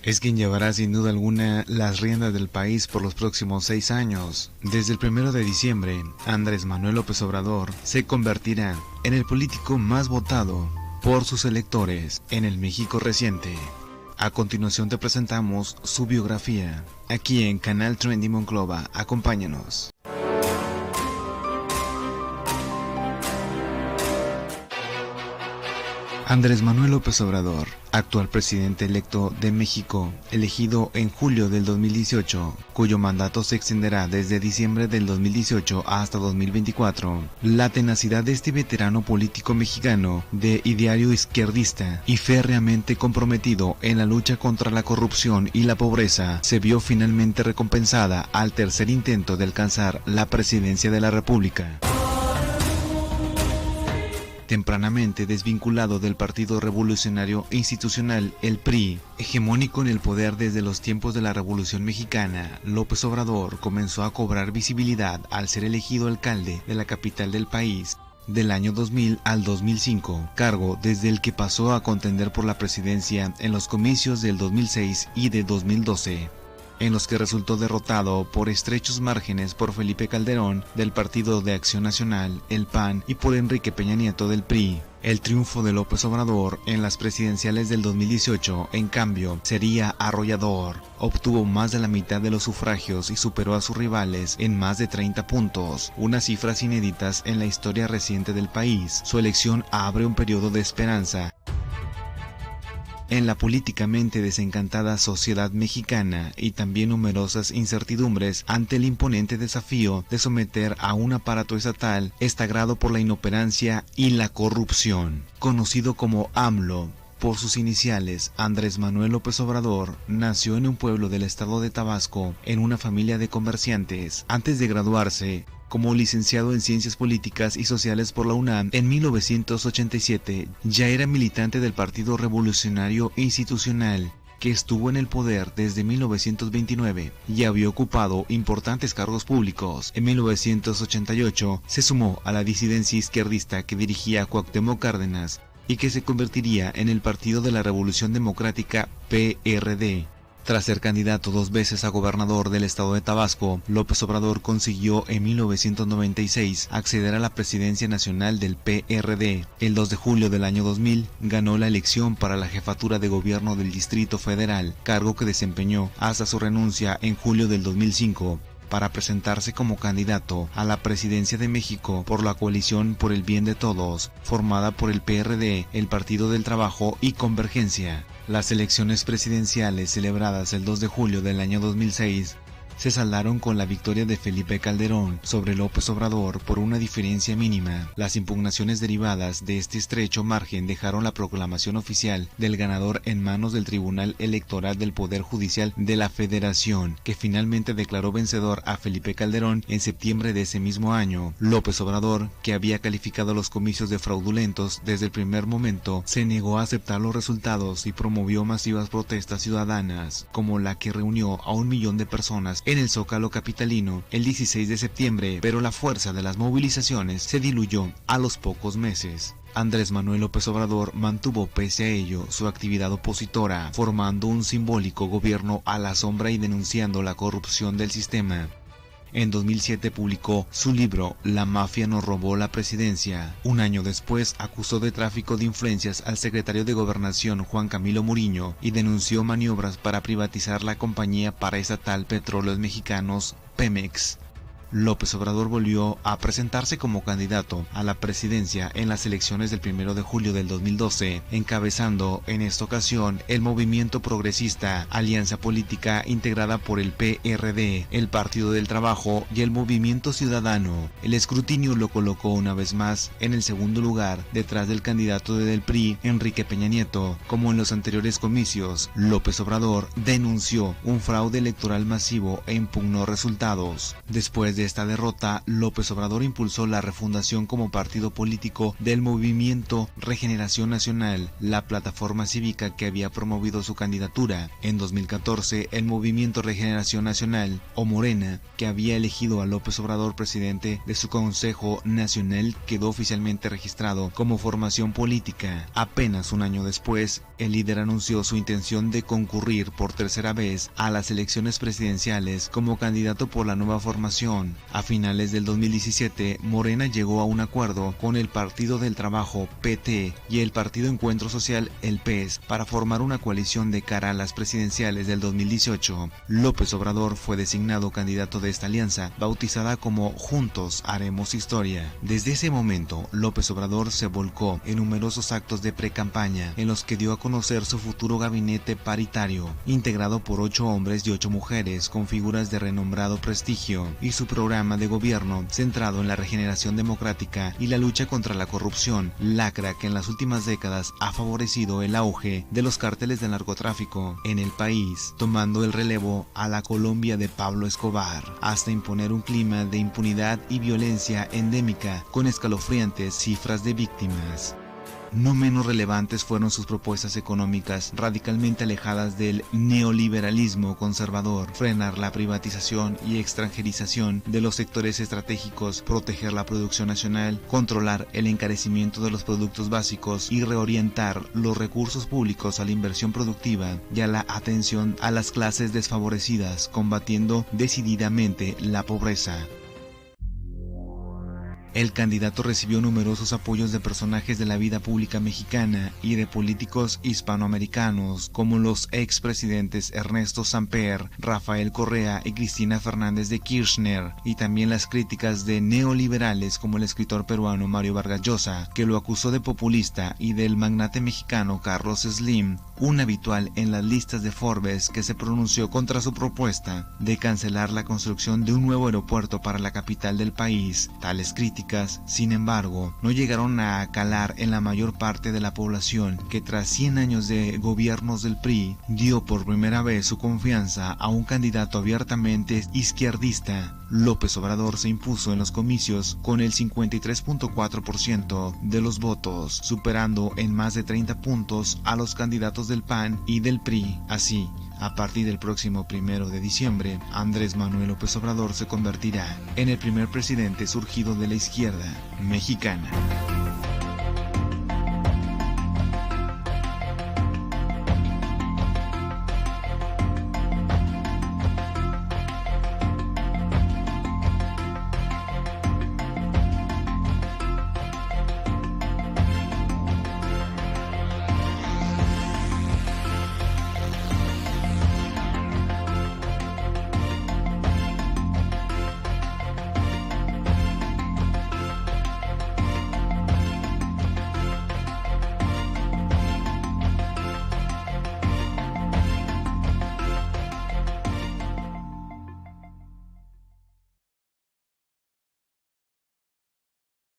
es quien llevará sin duda alguna las riendas del país por los próximos 6 años. Desde el 1 de diciembre, Andrés Manuel López Obrador se convertirá en el político más votado por sus electores en el México reciente. A continuación te presentamos su biografía, aquí en Canal Trendy Monclova. Acompáñanos. Andrés Manuel López Obrador, actual presidente electo de México, elegido en julio del 2018, cuyo mandato se extenderá desde diciembre del 2018 hasta 2024. La tenacidad de este veterano político mexicano, de ideario izquierdista y férreamente comprometido en la lucha contra la corrupción y la pobreza, se vio finalmente recompensada al tercer intento de alcanzar la presidencia de la República. Tempranamente desvinculado del Partido Revolucionario Institucional, el PRI, hegemónico en el poder desde los tiempos de la Revolución Mexicana, López Obrador comenzó a cobrar visibilidad al ser elegido alcalde de la capital del país del año 2000 al 2005, cargo desde el que pasó a contender por la presidencia en los comicios del 2006 y de 2012. En los que resultó derrotado por estrechos márgenes por Felipe Calderón del Partido de Acción Nacional, el PAN, y por Enrique Peña Nieto del PRI. El triunfo de López Obrador en las presidenciales del 2018, en cambio, sería arrollador. Obtuvo más de la mitad de los sufragios y superó a sus rivales en más de 30 puntos, unas cifras inéditas en la historia reciente del país. Su elección abre un periodo de esperanza en la políticamente desencantada sociedad mexicana y también numerosas incertidumbres ante el imponente desafío de someter a un aparato estatal estagrado por la inoperancia y la corrupción. Conocido como AMLO por sus iniciales, Andrés Manuel López Obrador nació en un pueblo del estado de Tabasco en una familia de comerciantes. Antes de graduarse como licenciado en Ciencias Políticas y Sociales por la UNAM en 1987, ya era militante del Partido Revolucionario Institucional, que estuvo en el poder desde 1929 y había ocupado importantes cargos públicos. En 1988 se sumó a la disidencia izquierdista que dirigía Cuauhtémoc Cárdenas y que se convertiría en el Partido de la Revolución Democrática, PRD. Tras ser candidato 2 veces a gobernador del estado de Tabasco, López Obrador consiguió en 1996 acceder a la presidencia nacional del PRD. El 2 de julio del año 2000 ganó la elección para la jefatura de gobierno del Distrito Federal, cargo que desempeñó hasta su renuncia en julio del 2005. Para presentarse como candidato a la presidencia de México por la Coalición por el Bien de Todos, formada por el PRD, el Partido del Trabajo y Convergencia. Las elecciones presidenciales celebradas el 2 de julio del año 2006 se saldaron con la victoria de Felipe Calderón sobre López Obrador por una diferencia mínima. Las impugnaciones derivadas de este estrecho margen dejaron la proclamación oficial del ganador en manos del Tribunal Electoral del Poder Judicial de la Federación, que finalmente declaró vencedor a Felipe Calderón en septiembre de ese mismo año. López Obrador, que había calificado los comicios de fraudulentos desde el primer momento, se negó a aceptar los resultados y promovió masivas protestas ciudadanas, como la que reunió a 1 millón de personas en el Zócalo capitalino el 16 de septiembre, pero la fuerza de las movilizaciones se diluyó a los pocos meses. Andrés Manuel López Obrador mantuvo pese a ello su actividad opositora, formando un simbólico gobierno a la sombra y denunciando la corrupción del sistema. En 2007 publicó su libro La mafia nos robó la presidencia. Un año después acusó de tráfico de influencias al secretario de Gobernación Juan Camilo Muriño y denunció maniobras para privatizar la compañía paraestatal Petróleos Mexicanos, Pemex. López Obrador volvió a presentarse como candidato a la presidencia en las elecciones del 1 de julio del 2012, encabezando en esta ocasión el Movimiento Progresista, alianza política integrada por el PRD, el Partido del Trabajo y el Movimiento Ciudadano. El escrutinio lo colocó una vez más en el segundo lugar, detrás del candidato del PRI, Enrique Peña Nieto. Como en los anteriores comicios, López Obrador denunció un fraude electoral masivo e impugnó resultados. Después Después de esta derrota, López Obrador impulsó la refundación como partido político del Movimiento Regeneración Nacional, la plataforma cívica que había promovido su candidatura. En 2014, el Movimiento Regeneración Nacional, o Morena, que había elegido a López Obrador presidente de su Consejo Nacional, quedó oficialmente registrado como formación política. Apenas un año después, el líder anunció su intención de concurrir por tercera vez a las elecciones presidenciales como candidato por la nueva formación. A finales del 2017, Morena llegó a un acuerdo con el Partido del Trabajo, PT, y el Partido Encuentro Social, el PES, para formar una coalición de cara a las presidenciales del 2018. López Obrador fue designado candidato de esta alianza, bautizada como Juntos Haremos Historia. Desde ese momento, López Obrador se volcó en numerosos actos de pre-campaña, en los que dio a conocer su futuro gabinete paritario, integrado por 8 hombres y 8 mujeres con figuras de renombrado prestigio, y su programa de gobierno centrado en la regeneración democrática y la lucha contra la corrupción, lacra que en las últimas décadas ha favorecido el auge de los cárteles del narcotráfico en el país, tomando el relevo a la Colombia de Pablo Escobar, hasta imponer un clima de impunidad y violencia endémica con escalofriantes cifras de víctimas. No menos relevantes fueron sus propuestas económicas, radicalmente alejadas del neoliberalismo conservador: frenar la privatización y extranjerización de los sectores estratégicos, proteger la producción nacional, controlar el encarecimiento de los productos básicos y reorientar los recursos públicos a la inversión productiva y a la atención a las clases desfavorecidas, combatiendo decididamente la pobreza. El candidato recibió numerosos apoyos de personajes de la vida pública mexicana y de políticos hispanoamericanos como los expresidentes Ernesto Samper, Rafael Correa y Cristina Fernández de Kirchner, y también las críticas de neoliberales como el escritor peruano Mario Vargas Llosa, que lo acusó de populista, y del magnate mexicano Carlos Slim, un habitual en las listas de Forbes, que se pronunció contra su propuesta de cancelar la construcción de un nuevo aeropuerto para la capital del país. Tales críticas, sin embargo, no llegaron a calar en la mayor parte de la población, que tras 100 años de gobiernos del PRI, dio por primera vez su confianza a un candidato abiertamente izquierdista. López Obrador se impuso en los comicios con el 53.4% de los votos, superando en más de 30 puntos a los candidatos del PAN y del PRI. Así, a partir del próximo 1 de diciembre, Andrés Manuel López Obrador se convertirá en el primer presidente surgido de la izquierda mexicana.